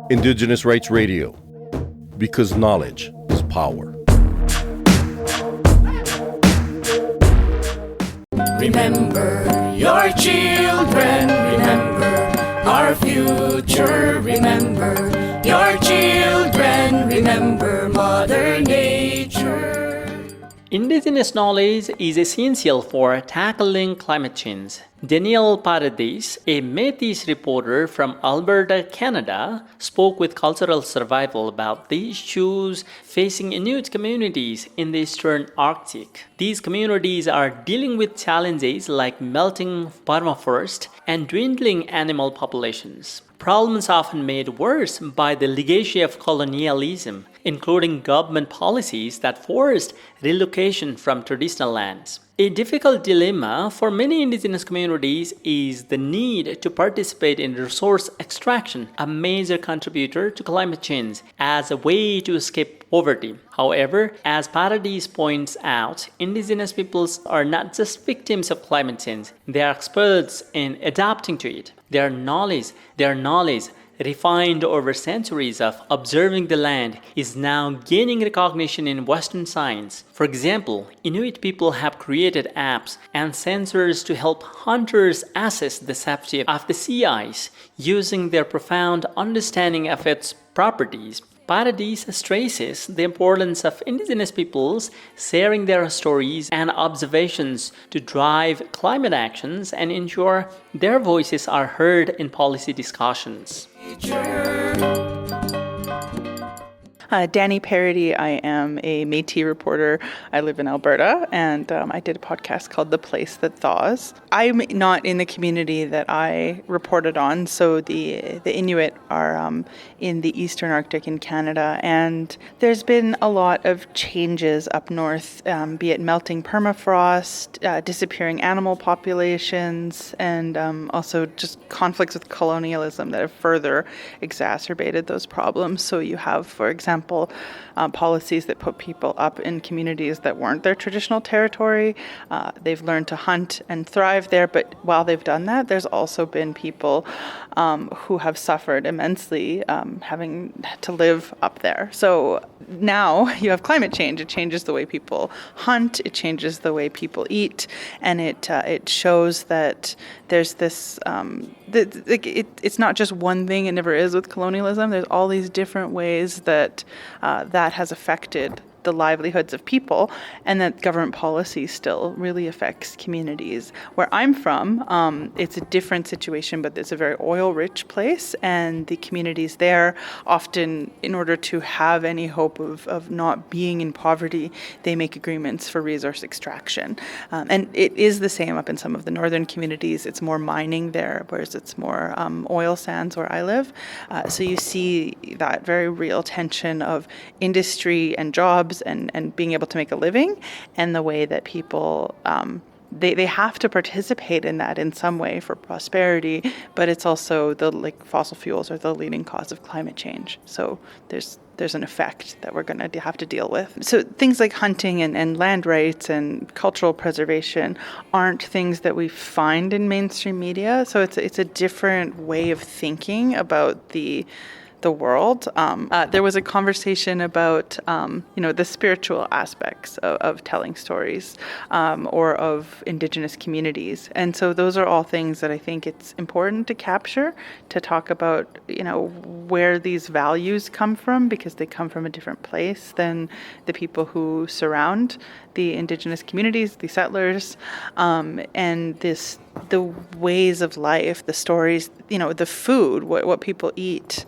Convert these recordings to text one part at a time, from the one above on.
Indigenous Rights Radio, because knowledge is power. Remember your children, remember our future, remember your children, remember Mother Nature. Indigenous knowledge is essential for tackling climate change. Danielle Paradis, a Metis reporter from Alberta, Canada, spoke with Cultural Survival about the issues facing Inuit communities in the Eastern Arctic. These communities are dealing with challenges like melting permafrost and dwindling animal populations. Problems often made worse by the legacy of colonialism, including government policies that forced relocation from traditional lands. A difficult dilemma for many Indigenous communities is the need to participate in resource extraction, a major contributor to climate change, as a way to escape poverty. However, as Paradis points out, Indigenous peoples are not just victims of climate change, they are experts in adapting to it. Their knowledge, refined over centuries of observing the land, is now gaining recognition in Western science. For example, Inuit people have created apps and sensors to help hunters assess the safety of the sea ice using their profound understanding of its properties. Paradis stresses the importance of Indigenous peoples sharing their stories and observations to drive climate actions and ensure their voices are heard in policy discussions. Danielle Paradis, I am a Métis reporter. I live in Alberta, and I did a podcast called The Place That Thaws. I'm not in the community that I reported on, so the Inuit are in the Eastern Arctic in Canada, and there's been a lot of changes up north, be it melting permafrost, disappearing animal populations, and also just conflicts with colonialism that have further exacerbated those problems. So you have, for example, policies that put people up in communities that weren't their traditional territory. They've learned to hunt and thrive there, but while they've done that, there's also been people who have suffered immensely having to live up there. So now you have climate change. It changes the way people hunt, it changes the way people eat, and it shows that there's this, it's not just one thing, it never is with colonialism. There's all these different ways that that has affected the livelihoods of people, and that government policy still really affects communities. Where I'm from, it's a different situation, but it's a very oil-rich place, and the communities there often, in order to have any hope of not being in poverty, they make agreements for resource extraction. And it is the same up in some of the northern communities. It's more mining there, whereas it's more oil sands where I live. So you see that very real tension of industry and jobs and being able to make a living, and the way that people they have to participate in that in some way for prosperity, but it's also fossil fuels are the leading cause of climate change. So there's an effect that we're going to have to deal with. So things like hunting and land rights and cultural preservation aren't things that we find in mainstream media. So it's a different way of thinking about the world. There was a conversation about, the spiritual aspects of telling stories or of Indigenous communities. And so those are all things that I think it's important to capture, to talk about, where these values come from, because they come from a different place than the people who surround the Indigenous communities, the settlers, and the ways of life, the stories, the food, what people eat,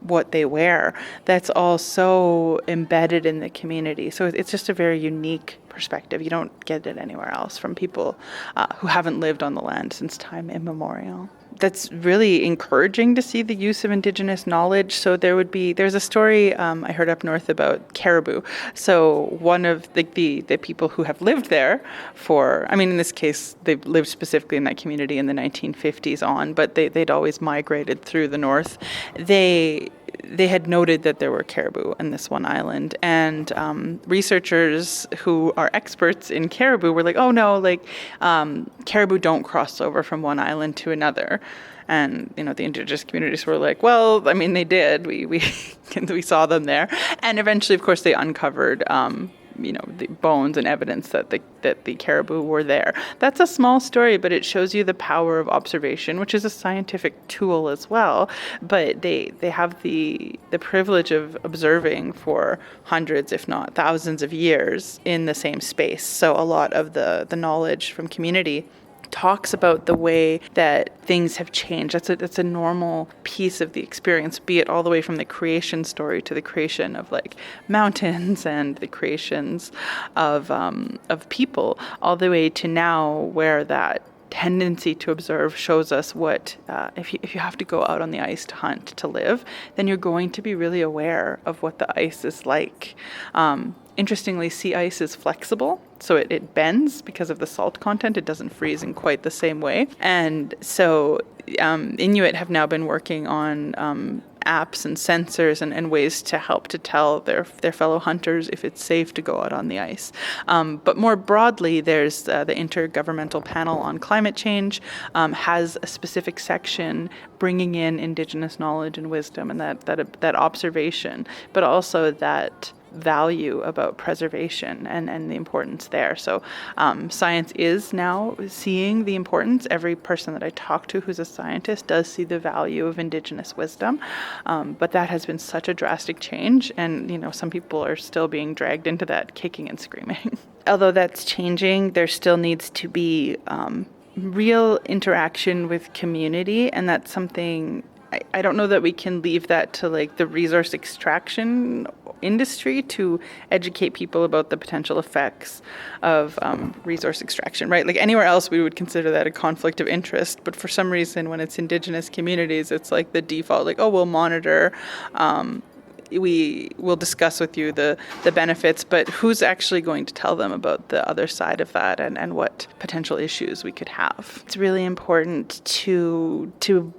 what they wear. That's all so embedded in the community. So it's just a very unique perspective. You don't get it anywhere else from people who haven't lived on the land since time immemorial. That's really encouraging to see the use of Indigenous knowledge. So there's a story I heard up north about caribou. So one of the people who have lived there in this case, they've lived specifically in that community in the 1950s on, but they'd always migrated through the north. they had noted that there were caribou in this one island, and researchers who are experts in caribou were like, oh no, like caribou don't cross over from one island to another. And, you know, the Indigenous communities were like, well, I mean, they did. We saw them there. And eventually, of course, they uncovered, the bones and evidence that the caribou were there. That's a small story, but it shows you the power of observation, which is a scientific tool as well. But they have the privilege of observing for hundreds, if not thousands of years in the same space. So a lot of the knowledge from community talks about the way that things have changed. That's a normal piece of the experience, be it all the way from the creation story to the creation of like mountains and the creations of people, all the way to now where that tendency to observe shows us what if you have to go out on the ice to hunt to live, then you're going to be really aware of what the ice is like. Interestingly, sea ice is flexible, so it bends because of the salt content. It doesn't freeze in quite the same way. And so Inuit have now been working on apps and sensors and ways to help to tell their fellow hunters if it's safe to go out on the ice. But more broadly, there's the Intergovernmental Panel on Climate Change has a specific section bringing in Indigenous knowledge and wisdom and that observation, but also that value about preservation and the importance there. So science is now seeing the importance. Every person that I talk to who's a scientist does see the value of Indigenous wisdom, but that has been such a drastic change, and some people are still being dragged into that kicking and screaming. Although that's changing, there still needs to be real interaction with community, and that's something I don't know that we can leave that to like the resource extraction industry to educate people about the potential effects of resource extraction, right? Like anywhere else we would consider that a conflict of interest, but for some reason when it's Indigenous communities, it's like the default, like, oh, we'll monitor, we will discuss with you the benefits, but who's actually going to tell them about the other side of that and what potential issues we could have? It's really important to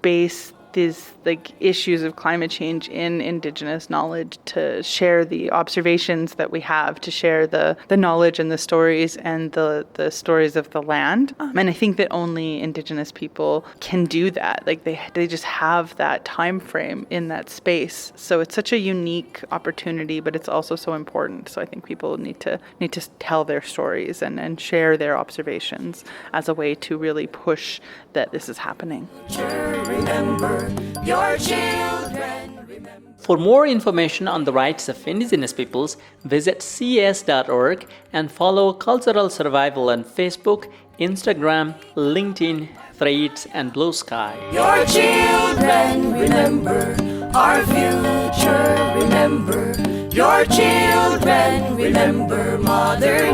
base these like issues of climate change in Indigenous knowledge, to share the observations that we have, to share the knowledge and the stories and the stories of the land. And I think that only Indigenous people can do that. Like they just have that time frame in that space. So it's such a unique opportunity, but it's also so important. So I think people need to tell their stories and share their observations as a way to really push that this is happening. Remember your children. For more information on the rights of Indigenous peoples, visit cs.org and follow Cultural Survival on Facebook, Instagram, LinkedIn, Threads, and Blue Sky. Your children remember our future. Remember your children. Remember Mother